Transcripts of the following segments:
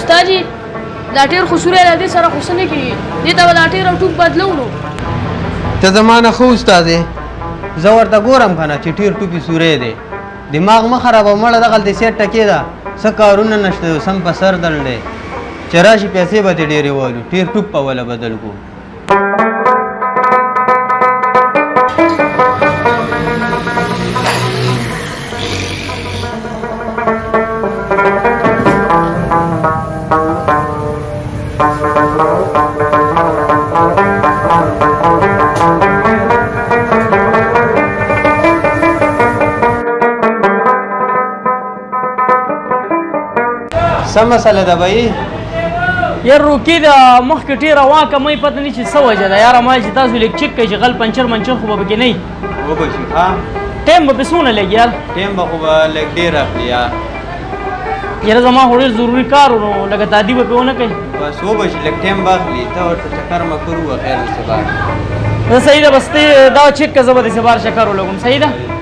استاد جی دا ټیر خو سوری دی سره خو څه نه کېږي دې ته به دا ټیر او ټوپ بدلو نو ته زما نه ښه استاد یې زه ورته ګورم که نه چې ټیر ټوپې سوری دی دماغ مه خرابه مړه دغلته سیټ ټکې ده څه کارونه نشته سم په سر دل دی چې راشي پیسې به دې ډېرې والو ټیر ټوپ په وله بدل کړو څه مسله ده بهي یار روکي د مخکې ټیره واکه مې پته نه چې څه وجه ده یاره ما چې تاسو لیک چک کوئ چې غل پنچر منچر خو به پکې نه وي وبه شي ښه ټایم به پې څومره لګي یار ټایم به خو به لږ ډېر اخلي یاره زما خو ډېر ضروري کار و نو لکه تادي به پې ونه کوي بس وبه شي لږ ټایم به اخلي ته ورته چکر مه کړو خیر د سبا زه صحیح ده بس ته دا چک که زه به د سبا چکر ولګوم صحیح ده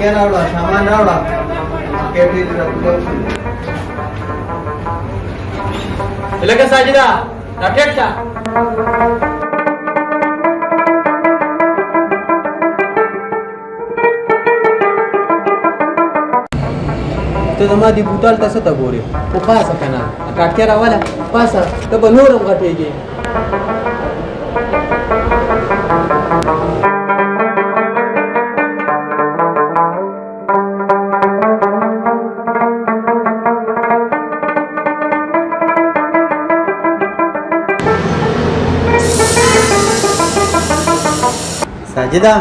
کیا راوړه سامان راوړه کېټې دې راوړه لکه ساجدا دا ټیک شه ته زما دې بوتل ته څه ته ګورې خو پاسه که نه کاټکیا راوله پاسه ته به نور هم غټېږې ساجدا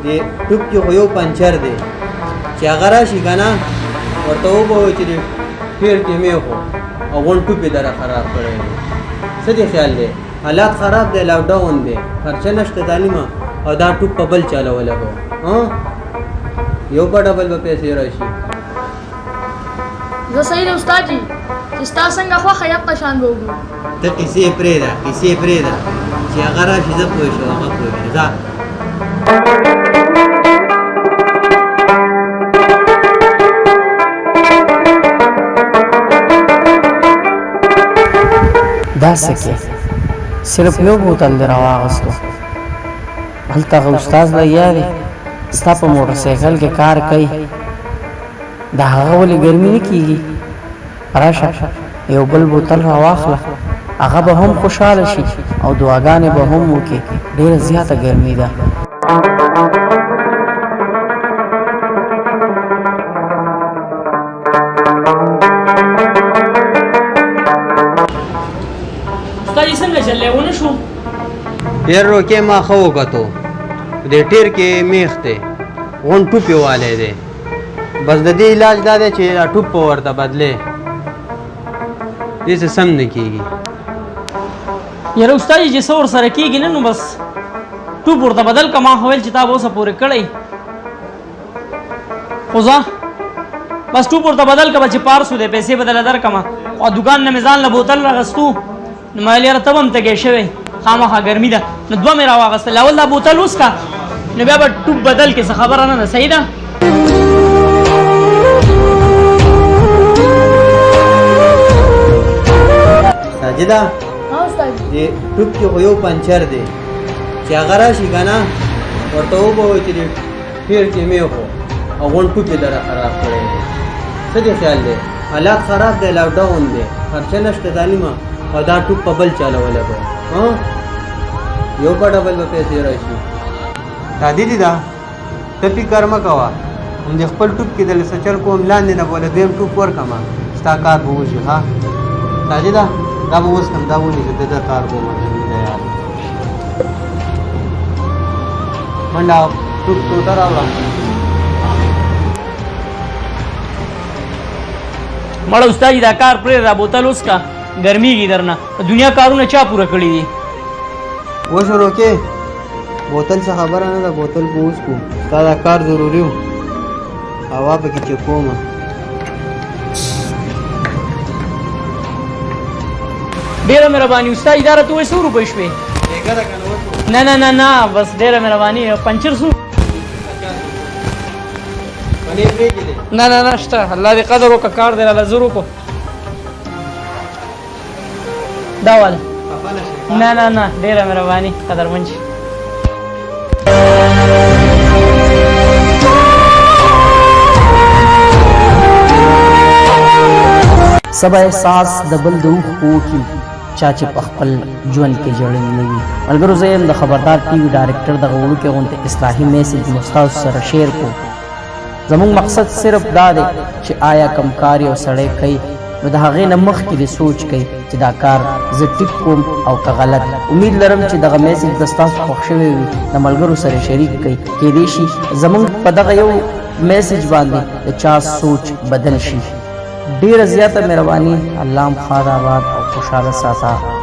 دې ټوپ کې خو یو پنچر دی چې هغه راشي که نه ورته وبه چې ټیر کې مې خو او غون ټوپ یې دره خراب کړی دی څه دې خیال دی حالات خراب دی لاکډاون دی خرچه نشته تعلیمه او دا ټوپ په بل چاله ولګو یو په ډبل به پیسې راشي زه صحیح دی استاد جي چې ستا څنګه خوښه یقه شان به وګورو ته کیسې پرېږده کیسې پرېږده چې هغه راشي زه پوه شو هغه پوه شو ځه دا څه صرف یو بوتل دې راواغستو هلته هغه استاد لګیا دی ستا په موټرسایکل کې کار کوي د هغه ولې ګرمي نه کېږي راشه یو بل بوتل راواخله هغه به هم خوشحاله شي او دعاګانې به هم وکړي ډېره زیاته ګرمي ده استاد څنګه چللی ونه شو ډېر روکې ما ښه وکتو دې ټیر کې میخ دی غون ټوپ یې والی دی بس د دې علاج دا دی چې دا ټوپ په ورته بدلې دې څه سم نه کېږي یاره استاد چې څه ورسره کېږي نه نو بس ټوپ ورته بدل که ما خو ویل چې تا به اوسه پورې کړی خو ځه بس ټوپ ورته بدل که به چې پارسو دی پیسې به درله درکړمه او دوکان نه مې ځان له بوتل راغستو نو ما ویل یاره ته به هم تږی شوی خامخا ګرمي ده نو دوه مې راواغستل اول دا بوتل وڅښه نو بیا به ټوپ بدل کې څه خبره نه ده صحیح ده ساجدا دې ټوپ کې خو یو پنچر دی چې هغه راشي که نه ورته وبه چې ټیر کې مې خو او غون ټوپ یې دره خراب کړی دی څه دې خیال دی حالات خراب دی لاکډاون دی خرچه نشته تعلیمه او دا ټوپ په بل چاله ولګو یو په ډبل به پیسې راشي شادي دي دا ته فکر مه کوه همدې خپل ټوپ کې د لسچل کوم لاندې نه بوله دویم ټوپ ورکړمه ستا کار به وشي ښه ساجده دا به اوس کم دا ونیسه د ده کار کوم یار منډه ټوپ ټوټه راوړه مړه استاد دا کار پرېږده بوتل اوس کا ګرمېږي درنه دنیا کارونه چا پوره کړي دي وشو کې بوتل څه خبره نه ده بوتل به اوس کو ستا دا کار ضروري و هوا پکې چکومه ډیره مهرباني استاد اداره ته 100 روپۍ شوې نه نه نه نه بس ډیره مهرباني پنچر سو نه نه نه شته الله دې قدر وکړه کار دې راله 0 کو دا واله نه نه نه ډیره مهرباني قدرمن شي سبا احساس د بل د روح پوکي چا چې په خپل ژوند کې جوړل نه وي ملګرو زه یم د خبردار ټي وي ډایرکټر دغه وړوکی غونډې اصلاحي میسج مو ستاسو سره شیر کو زموږ مقصد صرف دا دی چې آیا کوم کار یو سړی کوي نو د هغې نه مخکې دې سوچ کوي چې دا کار زه ټیک کوم او که غلط امید لرم چې دغه میسج د ستاسو خوښ شوی وي د ملګرو سره شریک کوي کیدای شي زموږ په دغه یو میسج باندې د چا سوچ بدل شي ډیره زیاته مهرباني الله مو ښاد آباد او خوشحاله ساته